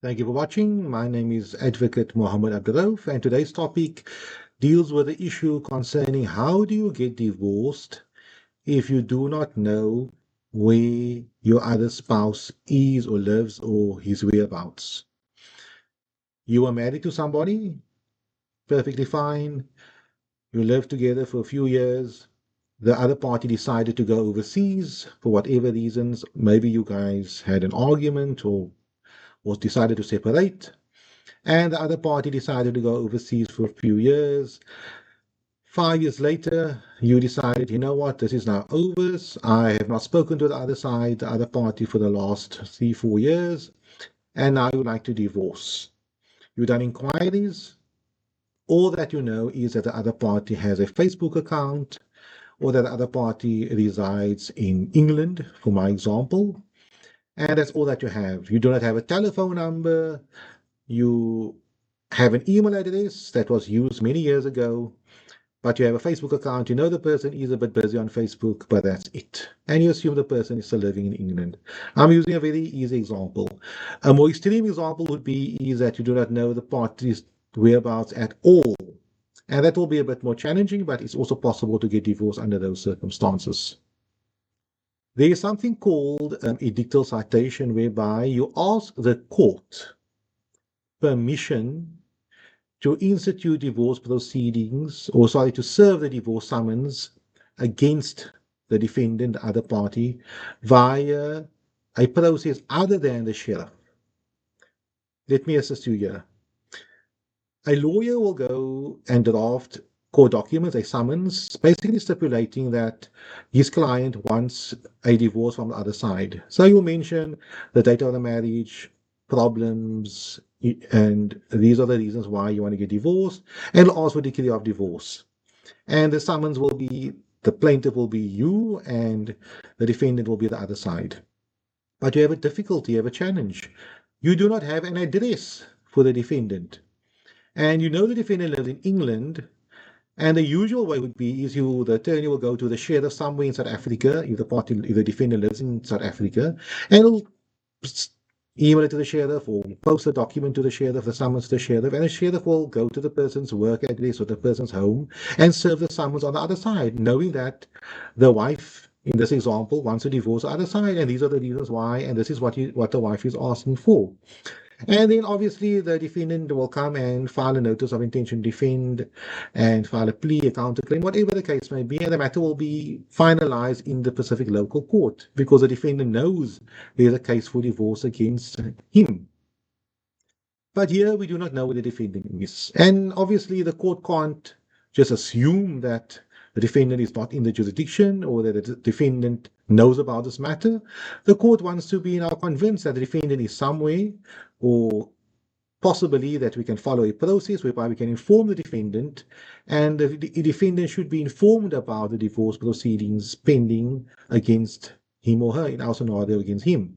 Thank you for watching. My name is Advocate Muhammad Abduroaf, and today's topic deals with the issue concerning how do you get divorced if you do not know where your other spouse is or lives or his whereabouts. You are married to somebody, perfectly fine. You live together for a few years. The other party decided to go overseas for whatever reasons. Maybe you guys had an argument or was decided to separate. And the other party decided to go overseas for a few years. 5 years later, you decided, you know what, this is now over. I have not spoken to the other side, the other party, for the last 3, 4 years, and now you would like to divorce. You've done inquiries. All that you know is that the other party has a Facebook account, or that the other party resides in England, for my example, and that's all that you have. You do not have a telephone number. You have an email address that was used many years ago, but you have a Facebook account. You know the person is a bit busy on Facebook, but that's it. And you assume the person is still living in England. I'm using a very easy example. A more extreme example would be is that you do not know the party's whereabouts at all. And that will be a bit more challenging, but it's also possible to get divorced under those circumstances. There is something called edictal citation, whereby you ask the court permission to institute divorce proceedings, or sorry, to serve the divorce summons against the defendant, the other party, via a process other than the sheriff. Let me assist you here. A lawyer will go and draft court documents, a summons, basically stipulating that his client wants a divorce from the other side. So you'll mention the date of the marriage, problems, and these are the reasons why you want to get divorced, and also decree of divorce. And the summons will be, the plaintiff will be you, and the defendant will be the other side. But you have a difficulty, you have a challenge. You do not have an address for the defendant. And you know the defendant lives in England, and the usual way would be is the attorney will go to the sheriff somewhere in South Africa, if the defendant lives in South Africa, and he'll email it to the sheriff or post the document to the sheriff, the summons to the sheriff, and the sheriff will go to the person's work address or the person's home and serve the summons on the other side, knowing that the wife, in this example, wants to divorce the other side, and these are the reasons why, and this is what the wife is asking for. And then obviously the defendant will come and file a notice of intention to defend and file a plea, a counterclaim, whatever the case may be, and the matter will be finalized in the Pacific local court because the defendant knows there's a case for divorce against him. But here we do not know where the defendant is. And obviously the court can't just assume that the defendant is not in the jurisdiction or that the defendant knows about this matter. The court wants to be now convinced that the defendant is somewhere, or possibly that we can follow a process whereby we can inform the defendant, and the defendant should be informed about the divorce proceedings pending against him or her, in our scenario against him.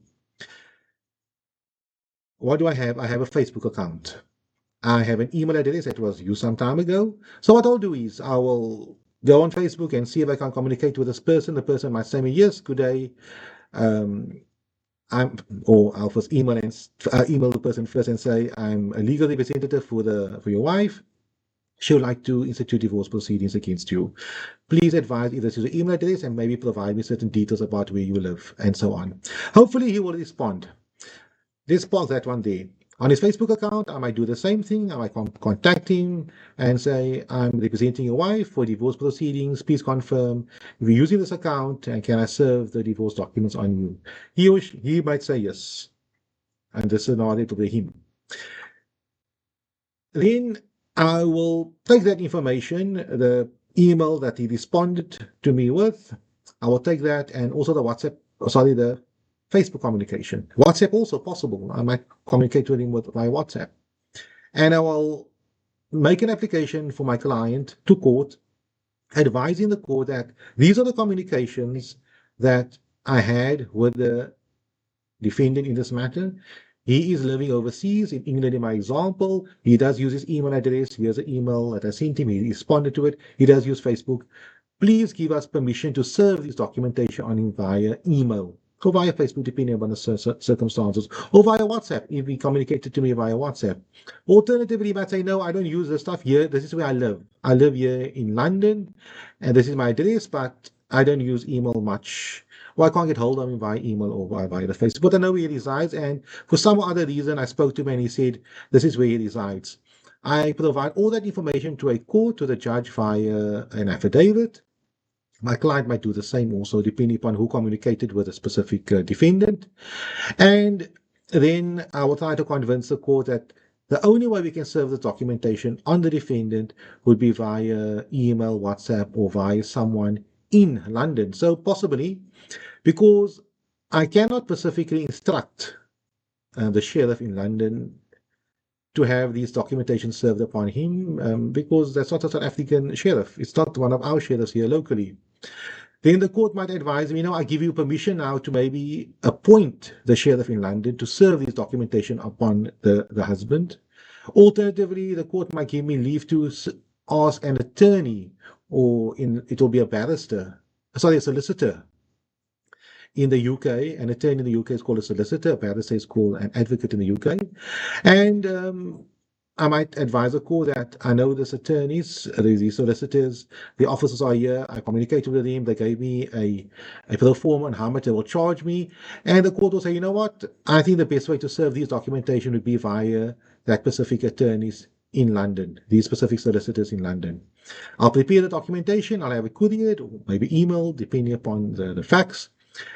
What do I have? I have a Facebook account. I have an email address that was used some time ago. So what I'll do is I will go on Facebook and see if I can communicate with this person. The person might say me, yes, good day. I'll first email the person first and say, I'm a legal representative for your wife. She would like to institute divorce proceedings against you. Please advise either to the email address and maybe provide me certain details about where you live and so on. Hopefully he will respond. Let's pause that one day. On his Facebook account, I might do the same thing. I might contact him and say, I'm representing your wife for divorce proceedings. Please confirm if you're using this account and can I serve the divorce documents on you? He might say yes. And this scenario to be him. Then I will take that information, the email that he responded to me with, I will take that, and also the Facebook communication. WhatsApp also possible. I might communicate with him with my WhatsApp. And I will make an application for my client to court, advising the court that these are the communications that I had with the defendant in this matter. He is living overseas in England in my example. He does use his email address. Here's an email that I sent him. He responded to it. He does use Facebook. Please give us permission to serve this documentation on him via email. or via Facebook, depending upon the circumstances, or via WhatsApp, if he communicated to me via WhatsApp. Alternatively, he might say, no, I don't use this stuff here. This is where I live. I live here in London, and this is my address, but I don't use email much. Well, I can't get hold of him via email or via the Facebook. But I know where he resides, and for some other reason, I spoke to him and he said, this is where he resides. I provide all that information to a court, to the judge via an affidavit. My client might do the same also, depending upon who communicated with a specific defendant. And then I will try to convince the court that the only way we can serve the documentation on the defendant would be via email, WhatsApp, or via someone in London. So possibly, because I cannot specifically instruct the sheriff in London to have these documentation served upon him, because that's not a South African sheriff. It's not one of our sheriffs here locally. Then the court might advise me, I give you permission now to maybe appoint the sheriff in London to serve this documentation upon the husband. Alternatively, the court might give me leave to ask an attorney, or it will be a barrister, sorry, a solicitor. In the UK, an attorney in the UK is called a solicitor, a barrister is called an advocate in the UK. And I might advise the court that I know this attorneys, these solicitors, the officers are here, I communicated with them, they gave me a pro forma on how much they will charge me, and the court will say, you know what, I think the best way to serve these documentation would be via that specific attorneys in London, these specific solicitors in London. I'll prepare the documentation, I'll have it couriered, or maybe emailed, depending upon the facts,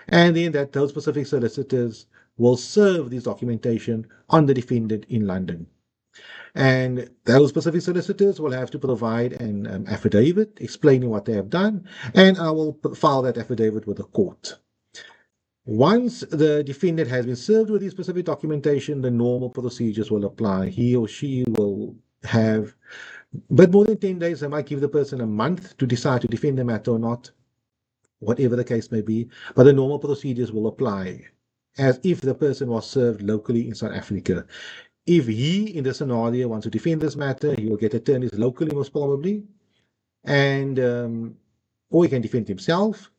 and then that those specific solicitors will serve this documentation on the defendant in London. And those specific solicitors will have to provide an affidavit explaining what they have done, and I will file that affidavit with the court. Once the defendant has been served with this specific documentation, the normal procedures will apply. He or she will have, but more than 10 days, I might give the person a month to decide to defend the matter or not, whatever the case may be, but the normal procedures will apply as if the person was served locally in South Africa. If he, in the scenario, wants to defend this matter, he will get attorneys locally, most probably, and or he can defend himself,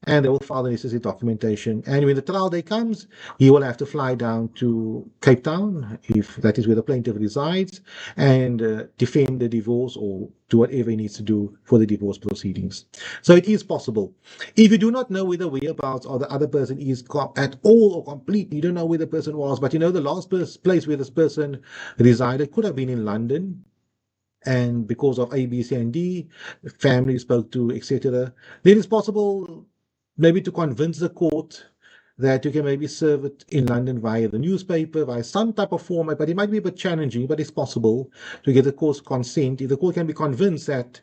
and they will file the necessary documentation. And when the trial day comes, he will have to fly down to Cape Town, if that is where the plaintiff resides, and defend the divorce or do whatever he needs to do for the divorce proceedings. So it is possible. If you do not know where the whereabouts or the other person is at all or completely, you don't know where the person was, but you know the last place where this person resided could have been in London, and because of A, B, C, and D, family spoke to, etc., then it's possible maybe to convince the court that you can maybe serve it in London via the newspaper, via some type of format, but it might be a bit challenging, but it's possible to get the court's consent. If the court can be convinced that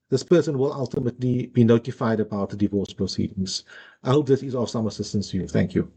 this person will ultimately be notified about the divorce proceedings. I hope this is of some assistance to you. Thank you.